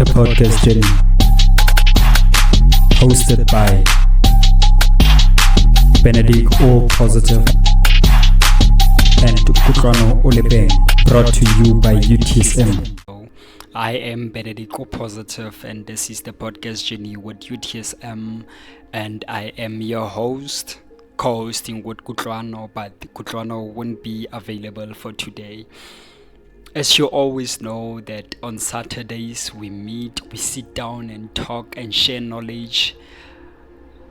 The podcast journey, hosted by Benedict O Positive and Kutlwano Olebeng, brought to you by UTSM. I am Benedict O Positive, and this is the podcast journey with UTSM, and I am your host, co-hosting with Kutlwano, but Kutlwano won't be available for today. As you always know that on Saturdays we meet, we sit down and talk and share knowledge.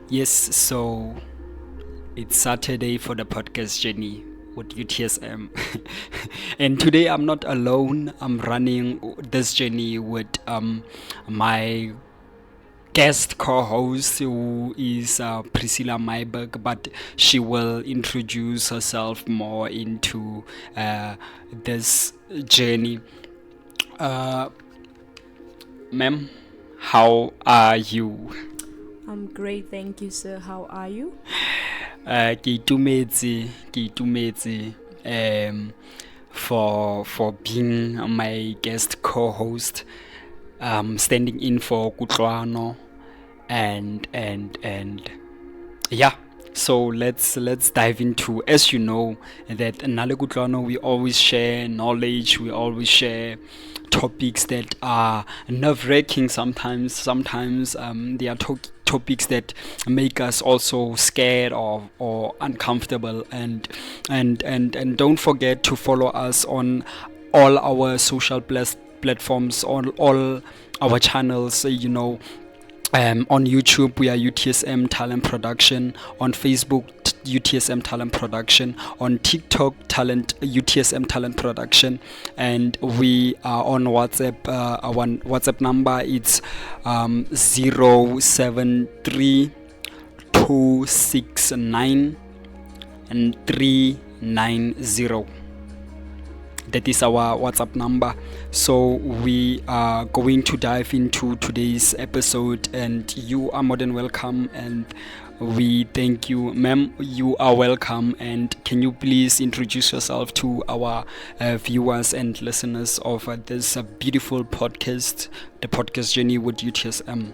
Yes, so it's Saturday for the podcast journey with UTSM. And today I'm not alone. I'm running this journey with my guest co-host, who is Priscilla Myberg, but she will introduce herself more into this journey. Ma'am, how are you? I'm great, thank you, sir. How are you? Ke itumetse for being my guest co-host, standing in for Kutlwano, and yeah. So let's dive into, as you know, that Nale Kutlwano, we always share knowledge, we always share topics that are nerve-wracking sometimes they are topics that make us also scared or uncomfortable, and don't forget to follow us on all our social platforms, on all our channels, on YouTube we are UTSM Talent Production, on Facebook UTSM Talent Production, on TikTok UTSM Talent Production, and we are on WhatsApp. Our WhatsApp number is 073-269-390. That is our WhatsApp number. So we are going to dive into today's episode, and you are more than welcome, and we thank you. Ma'am, you are welcome, and can you please introduce yourself to our viewers and listeners of this beautiful podcast, the podcast journey with UTSM?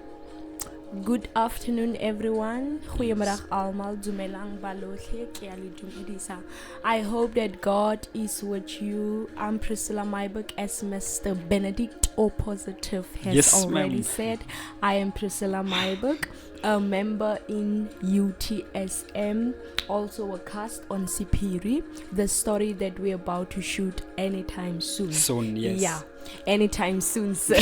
Good afternoon, everyone. Goeiemiddag almal. Dumelang balohle. Ke a le dumedisa. I hope that God is with you. I'm Priscilla Myberg, as Mr. Benedict O Positive has already said. I am Priscilla Myberg, a member in UTSM, also a cast on Sipiri, the story that we're about to shoot anytime soon. Yes. Yeah, anytime soon, sir.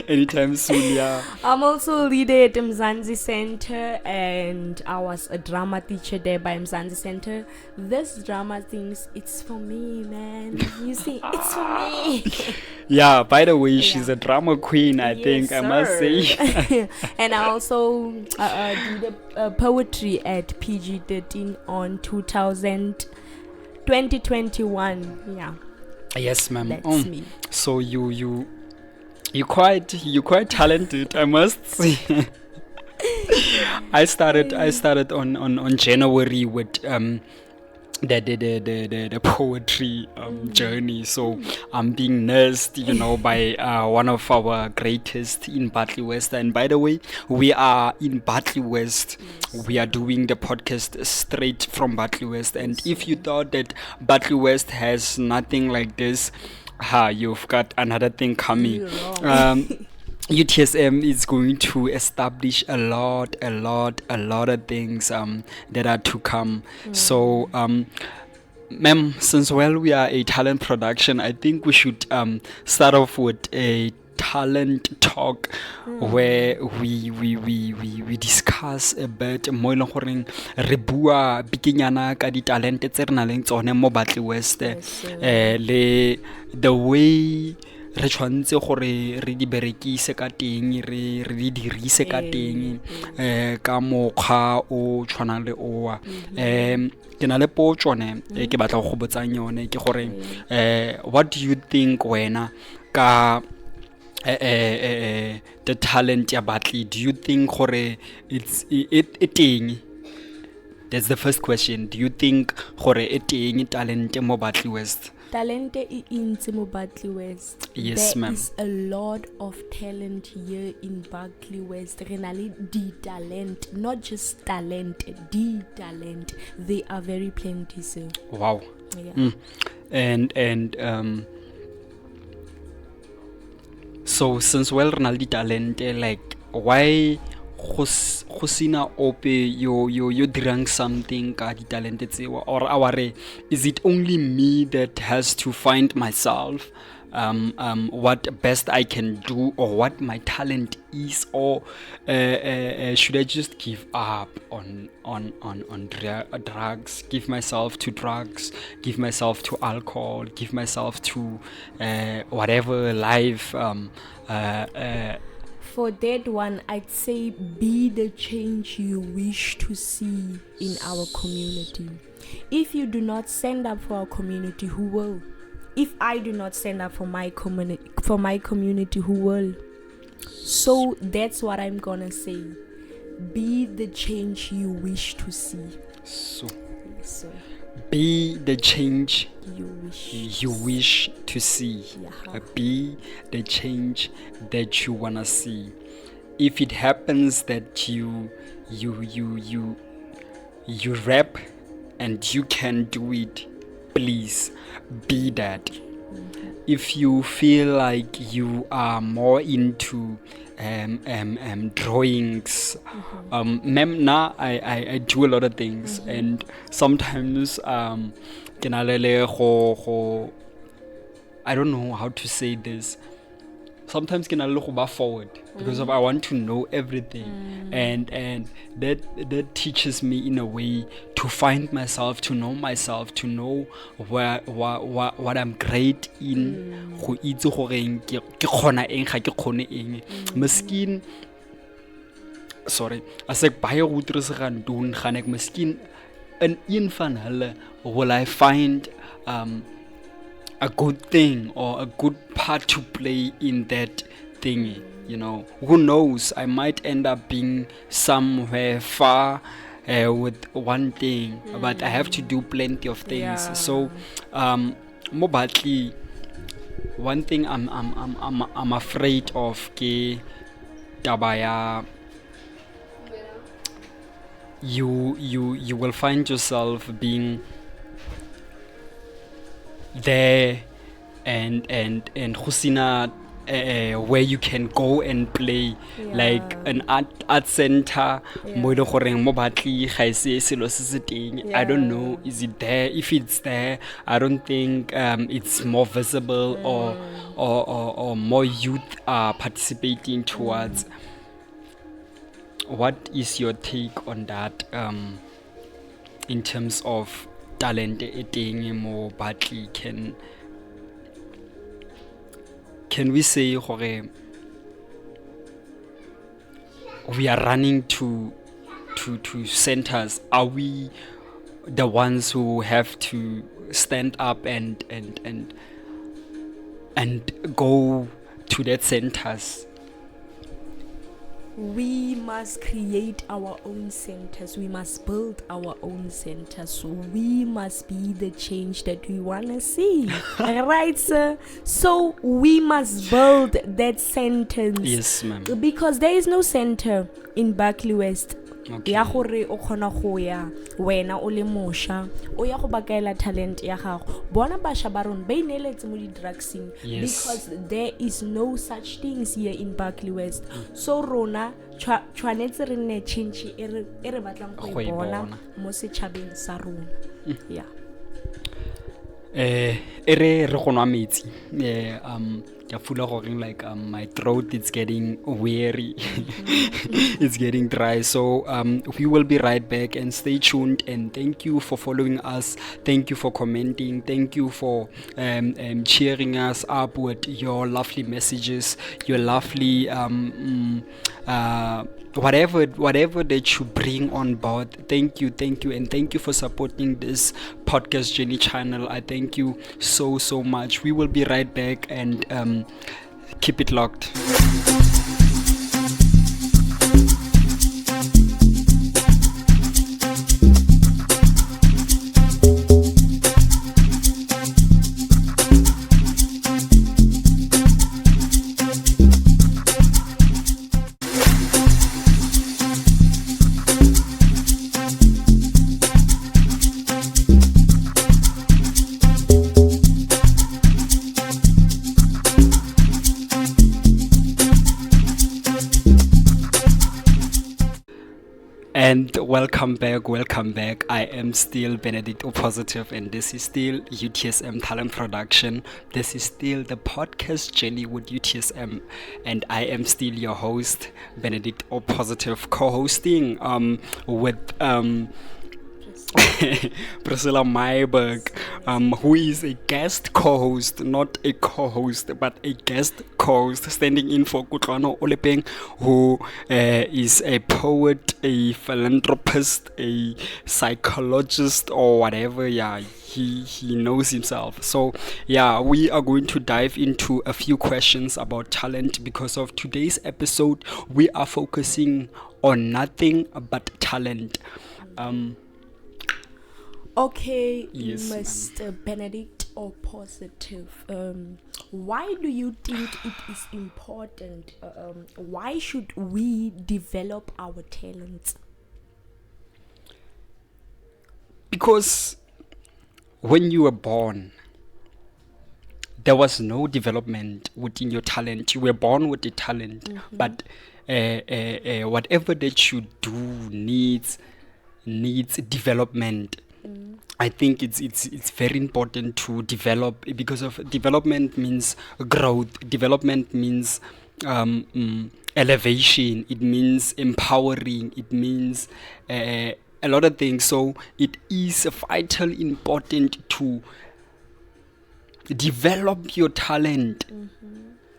Anytime soon, yeah. I'm also a leader at Mzansi Center, and I was a drama teacher there by Mzansi Center. This drama things, it's for me, man. You see, it's for me. Yeah, by the way, she's a drama queen, I think, sir. I must say. And I also did poetry at PG-13 on 2021. Yeah. Yes, ma'am. That's me. So you're quite talented, I must say. I started on January with the poetry journey. So I'm being nursed, by one of our greatest in Bartley West. And by the way, we are in Bartley West. We are doing the podcast straight from Bartley West. And if you thought that Bartley West has nothing like this, you've got another thing coming. UTSM is going to establish a lot of things that are to come. So, ma'am, since we are a talent production, I think we should start off with a talent talk where we discuss a bit mo ileng goreng re bua bikinyana ka di talent tse re na leng tsone mo Bartley West, le the way re tshwantse gore re di berekise ka teng, re di dirise ka teng ka mokgwa o tshwanang le oa. Ke na le potsone ke batla go botsang yone ke gore what do you think wena ka the talent ya Bartley? Do you think gore it's teng? That's the first question. Do you think gore e teng talent mo Bartley West? Talente e ntse mo Barkley West. Yes, There ma'am. is a lot of talent here in Barkley West. Re na le di talent, not just talent, di talent. They are very plenty, sir. Wow. Yeah. And so since well Ronaldo talente, like why go sina ope yo dirang something ka di talente tseo, or aware is it only me that has to find myself what best I can do or what my talent is, or should I just give up on drugs, give myself to drugs, give myself to alcohol, give myself to whatever life For that one, I'd say be the change you wish to see in our community. If you do not stand up for our community, who will? If I do not stand up for my community, who will? So that's what I'm gonna say. Be the change you wish to see. so Yes, sir. be the change You wish. to see. Yeah. Be the change that you wanna see. If it happens that you rap and you can do it, please be that. If you feel like you are more into drawings, ma'am, now I do a lot of things, and sometimes ke na le go I don't know how to say this. Sometimes can I look back forward because of I want to know everything, and that teaches me in a way to find myself, to know myself, to know what I'm great in. Go itse goreng ke khona eng ga ke khone eng. Miskien sorry, as ek baie goeie se gaan doen, gaan ek miskien in een van hulle will I find a good thing or a good part to play in that thing, you know. Who knows, I might end up being somewhere far with one thing, but I have to do plenty of things. Yeah. So more badly, one thing I'm afraid of ke tabaya, you will find yourself being there and Husina where you can go and play, like an art center mo ile goreng mo batli ga ise selo se se teng. I don't know, is it there? If it's there, I don't think it's more visible or more youth are participating towards. What is your take on that in terms of talent eteng mo batli? Can we say gore we are running to centers? Are we the ones who have to stand up and go to that centers? We must create our own centers. We must build our own centers. So we must be the change that we want to see. Right, sir? So we must build that sentence. Yes, ma'am. Because there is no center in Barkley West. Okay. Ya gore o khona go ya wena o le mosha o ya go bakaela talent ya gago bona basha ba rona ba ineletse mo di drugsing. Yes. Because there is no such things here in Barkley West. So rona tshwanetse re nne change e re batlang go Go e bona bona. mo setšhabeng sa rona. Yeah. Re go nwa metsi. I feel like my throat is getting weary. It's getting dry. So we will be right back, and stay tuned, and thank you for following us. Thank you for commenting. Thank you for cheering us up with your lovely messages, your lovely whatever that you bring on board. Thank you, and thank you for supporting this podcast journey channel. I thank you so much. We will be right back, and keep it locked. And welcome back. I am still Benedict O Positive, and this is still UTSM Talent Production. This is still the podcast journey with UTSM, and I am still your host, Benedict O Positive, co-hosting with Priscilla Myberg, who is a guest co-host, not a co-host, but a guest co-host, standing in for Kutlwano Olepeng, who is a poet, a philanthropist, a psychologist, or whatever. Yeah, he knows himself. So yeah, we are going to dive into a few questions about talent because of today's episode. We are focusing on nothing but talent. Okay, Yes, Mr. Benedict or Positive, why do you think it is important? Why should we develop our talents? Because when you were born, there was no development within your talent. You were born with a talent, but whatever that you do needs development. I think it's very important to develop, because of development means growth. Development means elevation. It means empowering. It means a lot of things. So it is vital important to develop your talent.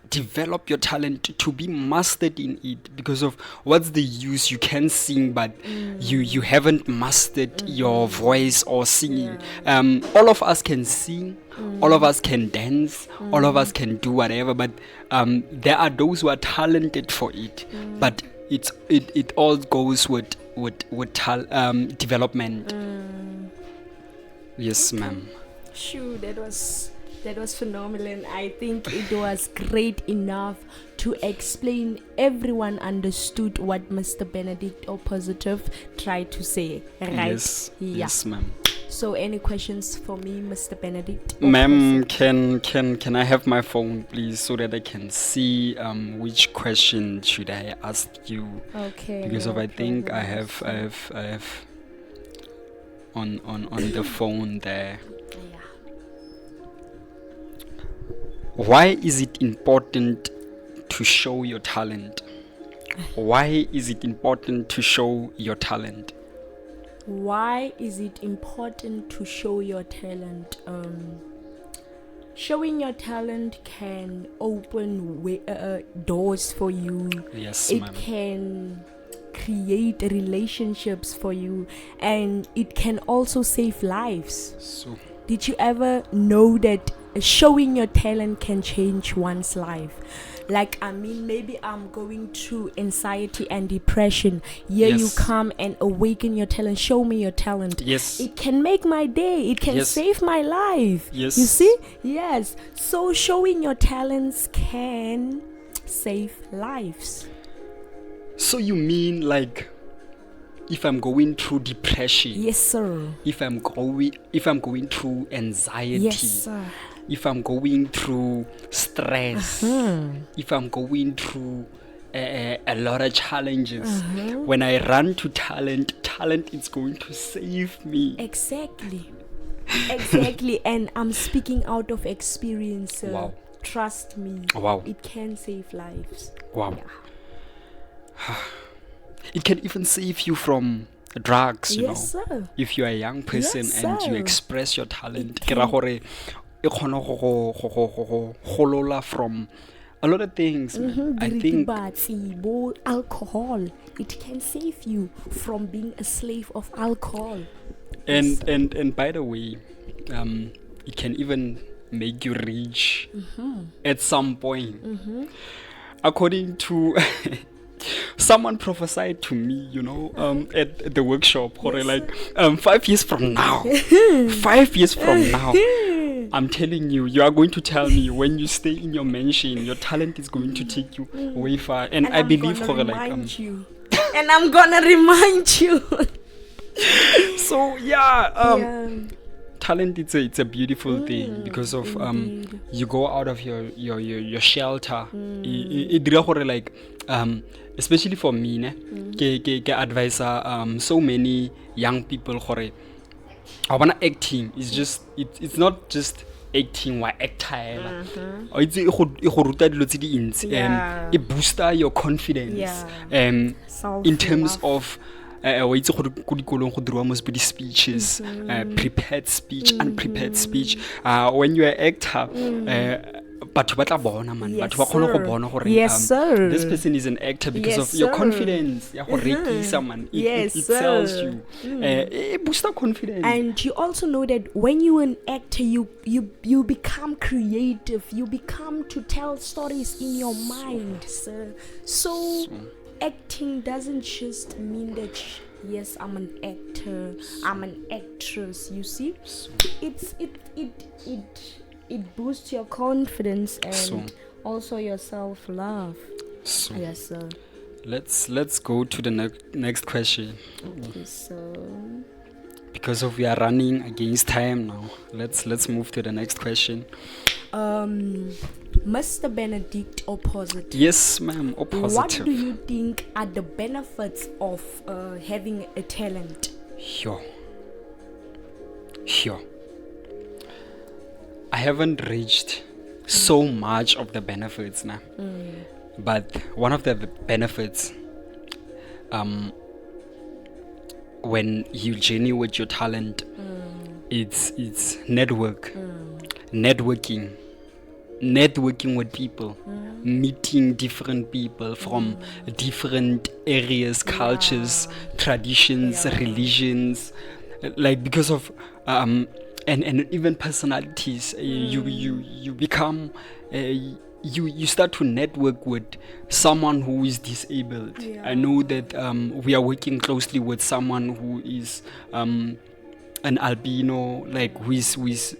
Develop your talent to be mastered in it, because of what's the use? You can sing, but you haven't mastered your voice or singing. All of us can sing, all of us can dance, all of us can do whatever, but there are those who are talented for it. But it all goes with development. Yes, ma'am. Sure, that was phenomenal, and I think it was great enough to explain. Everyone understood what Mr. Benedict or Positive tried to say, right? Yes, Yeah. yes, ma'am. So, any questions for me, Mr. Benedict? or Ma'am, Positive? can I have my phone, please, so that I can see which question should I ask you? Okay. Because no of I think I problem. have on the phone there. Yeah. Why is it important to show your talent? Why is it important to show your talent? Why is it important to show your talent? Showing your talent can open doors for you. Yes, It ma'am. can create relationships for you, and it can also save lives. So Did you ever know that showing your talent can change one's life? Like, I mean, maybe I'm going through anxiety and depression. Here you Yes. come and awaken your talent. Show me your talent. yes, It can make my day. It can Yes. save my life. Yes. You see? Yes. So showing your talents can save lives. so you mean like if I'm going through depression, Yes, sir. if I'm going through anxiety, Yes, sir. if I'm going through stress, if I'm going through a lot of challenges, when I run to talent is going to save me. Exactly. Exactly. And I'm speaking out of experience, sir. Wow. Trust me. Wow. It can save lives. Wow. Yeah. It can even save you from drugs, you Yes, know. sir. If you are a young person Yes, and you sir. express your talent, It ke ra can- gore e kgona go golola from a lot of things, man. I think Diritibatsi, alcohol. It can save you from being a slave of alcohol. and by the way, it can even make you rich at some point. According to someone prophesied to me, you know, at the workshop, or Yes, like 5 years from now, 5 years from now, I'm telling you, you are going to tell me when you stay in your mansion, your talent is going to take you way far. And I I'm believe, gonna gore, like, remind you. And I'm gonna remind you. so yeah, Yeah. talent, it's a beautiful thing because of indeed. you go out of your shelter. It dira gore like especially for me ne ke advise so many young people gore I wanna acting is just it's not just acting wa actor or it's go ruta dilo tse di ntsi Yeah. it booster your confidence Yeah. in terms of wa itse gore ko dikolong go dirwa most speeches prepared speech unprepared speech when you are actor batho ba tla bona man Yes, batho ba khona go sir. bona gore Yes, sir. this person is an actor because Yes, of your sir. confidence ya go rekisa man Yes, it sells sir. you it booster confidence And you also know that when you're an actor, you become creative. You become to tell stories in your mind, sir. So acting doesn't just mean that yes, I'm an actor, I'm an actress. You see, it boosts your confidence and So. also your self-love. so Yes, sir. let's go to the next question Okay, so because of we are running against time now. Let's move to the next question. Mr. Benedict or positive? Yes, ma'am. Or What positive. do you think are the benefits of having a talent? Sure. I haven't reached so much of the benefits now, but one of the benefits, when you journey with your talent, it's networking with people, meeting different people from different areas, cultures, traditions, religions, like because of and even personalities. You become you start to network with someone who is disabled. I know that we are working closely with someone who is an albino, like who is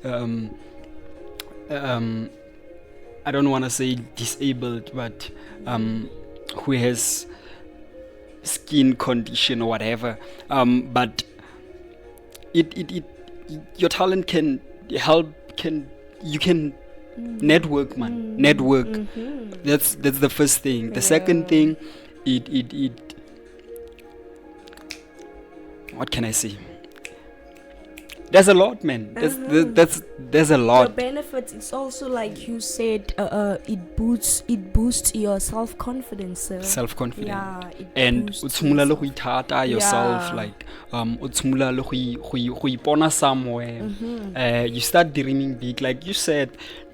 I don't want to say disabled, but who has skin condition or whatever. But it your talent can help. You can network, man. Network. That's the first thing. The second thing, it what can I say? There's a lot, man. There's a The lot. benefits, it's also like you said, it boosts your self-confidence. Self-confidence. Yeah, it And boosts o tshimola le yourself. go ithata yourself, Yeah. like o tshimola le go ipona somewhere. You start dreaming big, like you said.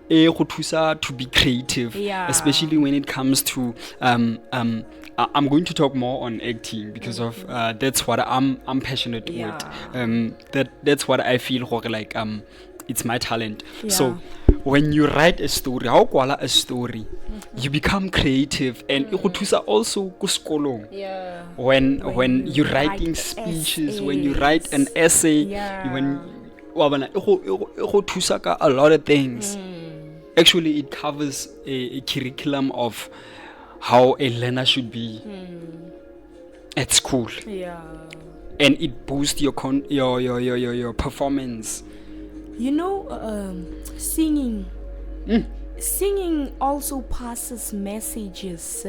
Go thusa to be creative, Yeah. especially when it comes to I'm going to talk more on acting because of that's what I'm passionate Yeah. with. That's what I feel like it's my talent. Yeah. So when you write a story, how kwala a story, you become creative and go thusa also ko sekolong. Yeah. When you're you writing write speeches, when you write an essays. essay, Yeah. when go thusa ka a lot of things. Actually, it covers a curriculum of how a learner should be at school, Yeah. and it boosts your performance. You know, singing. Singing also passes messages.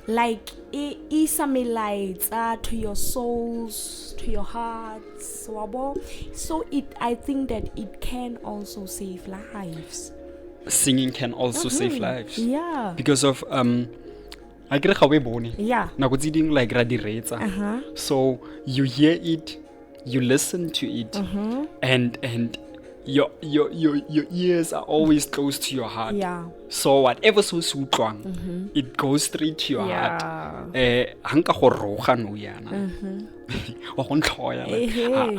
Like lights to your souls, to your hearts. Wabo. So I think that it can also save lives. Singing can also save lives. Yeah. Because of I get how we bone. Yeah. Nako tse ding like ra di reetsa. So you hear it, you listen to it, and your ears are always close to your heart. Yeah. So whatever so se utlwang, it goes straight to your heart. Hanka go roga no yana. Wa go ntlhoya like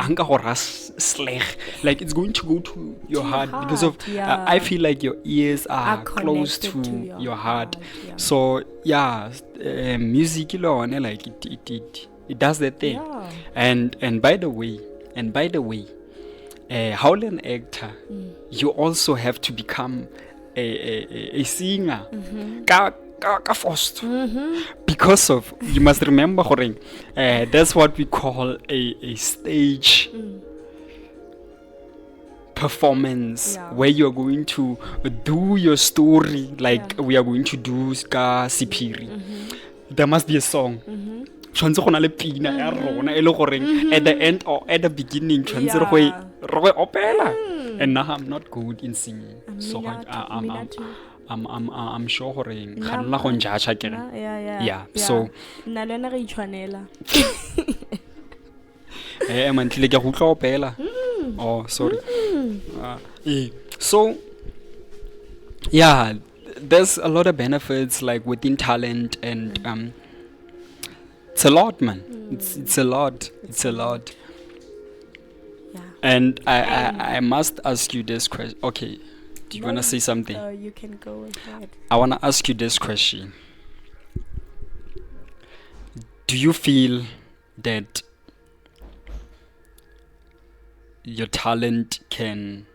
hanka go ra sleg, like it's going to go to your heart because of yeah. I feel like your ears are close connected to to your heart. yeah. So yeah, music alone, like it does that thing. Yeah. And by the way, how an actor, you also have to become a singer. Ka first. Because of, you must remember, that's what we call a stage performance Yeah. where you're going to do your story like Yeah. we are going to do ka Sipiri. There must be a song. Tshwanetse go na le pina ya rona e le goreng at the end or at the beginning tshwanetse Yeah. re go opela. And now I'm not good in singing, so I'm sure gore ga nna go njaja ke yeah so nna le wena re itshwanela man tlile ke go utlwa opela. Oh sorry. So yeah, there's a lot of benefits like within talent and it's a lot, man. It's a lot. yeah. And I must ask you this question. Okay, do you want to say something? You can go ahead. I want to ask you this question. Do you feel that your talent can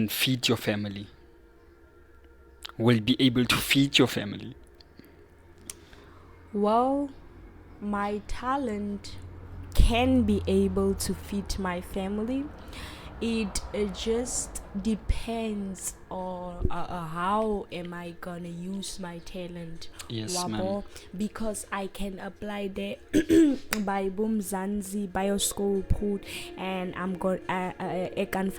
feed your family? Will be able to feed your family? Well, my talent can be able to feed my family. It just depends on how am I gonna use my talent. Yes, Wabo, ma'am. because I can apply the by Boom Zanzi bioscope and I'm going I can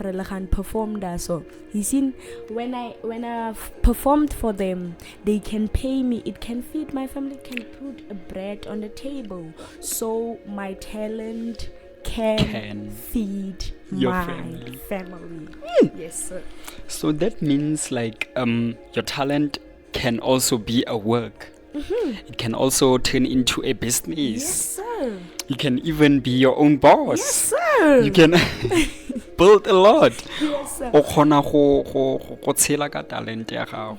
perform that. So you see, when I've performed for them, they can pay me. It can feed my family. Can put a bread on the table. So my talent can feed your my family. Yes, sir. So that means like your talent can also be a work. It can also turn into a business. Yes, sir. You can even be your own boss. Yes, sir. You can build a lot. Yes, sir. O khona go tshela ka talent ya gago.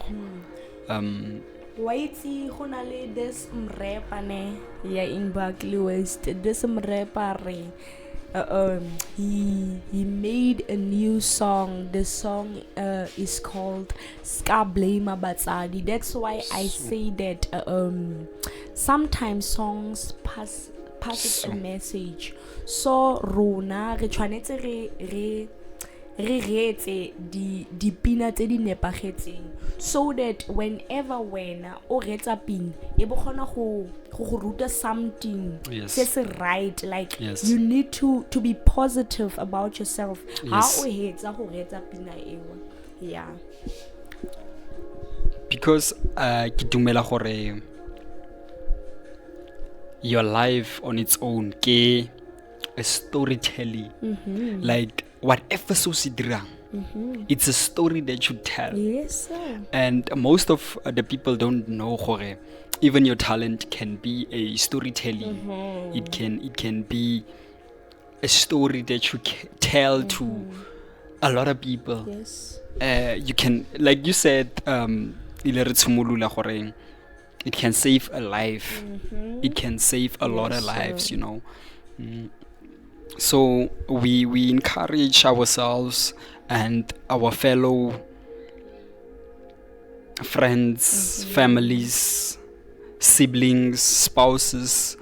Waitsi go na le this mrepa ne ya in Berkeley West. This mrepa re he made a new song. The song is called Ska Blame Batsadi. That's why I say that sometimes songs passes a message. So rona re tshwanetse re reetse di pina tse di nepagetseng, so that whenever wena o retsa pin e bo khona go ruta something se se right, like you need to be positive about yourself. How o hetsa go retsa pina ewa. Yeah, because ke dumela gore your life on its own ke a storytelling. Like whatever so se dirang, it's a story that you tell. yes, sir. And most of the people don't know gore even your talent can be a storytelling. It can be a story that you tell to a lot of people. Yes. You can, like you said, it can save a life. It can save a lot of lives, you know. So we encourage ourselves and our fellow friends, families, siblings, spouses,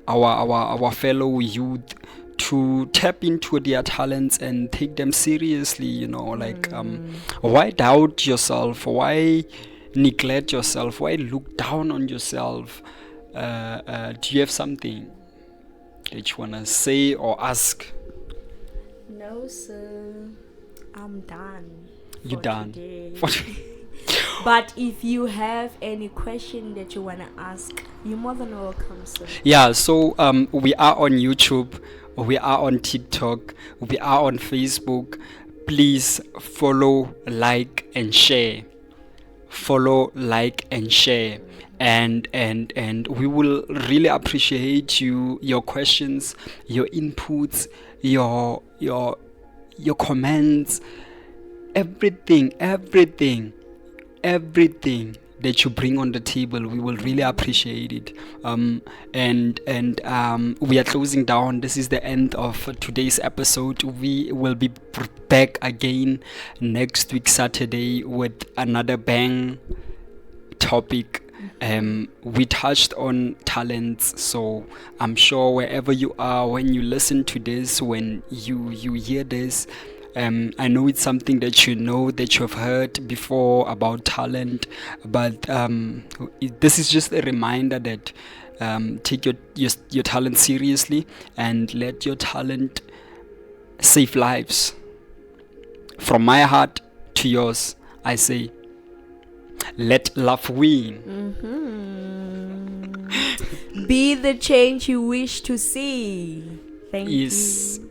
our fellow youth to tap into their talents and take them seriously, you know, like why doubt yourself? Why neglect yourself? Why look down on yourself? Do you have something that you want to say or ask? No, sir. I'm done. You done? Today. But if you have any question that you want to ask, you're more than welcome, sir. Yeah, so we are on YouTube, we are on TikTok, we are on Facebook. Please follow, like, and share. Follow, like, and share. And we will really appreciate your questions, your inputs, your comments, everything that you bring on the table. We will really appreciate it. We are closing down. This is the end of today's episode. We will be back again next week Saturday with another bang topic. We touched on talents, so I'm sure wherever you are, when you listen to this, when you hear this, I know it's something that you know, that you've heard before about talent, but this is just a reminder that take your talent seriously and let your talent save lives. From my heart to yours, I say, let love win. Be the change you wish to see. Thank Yes. you.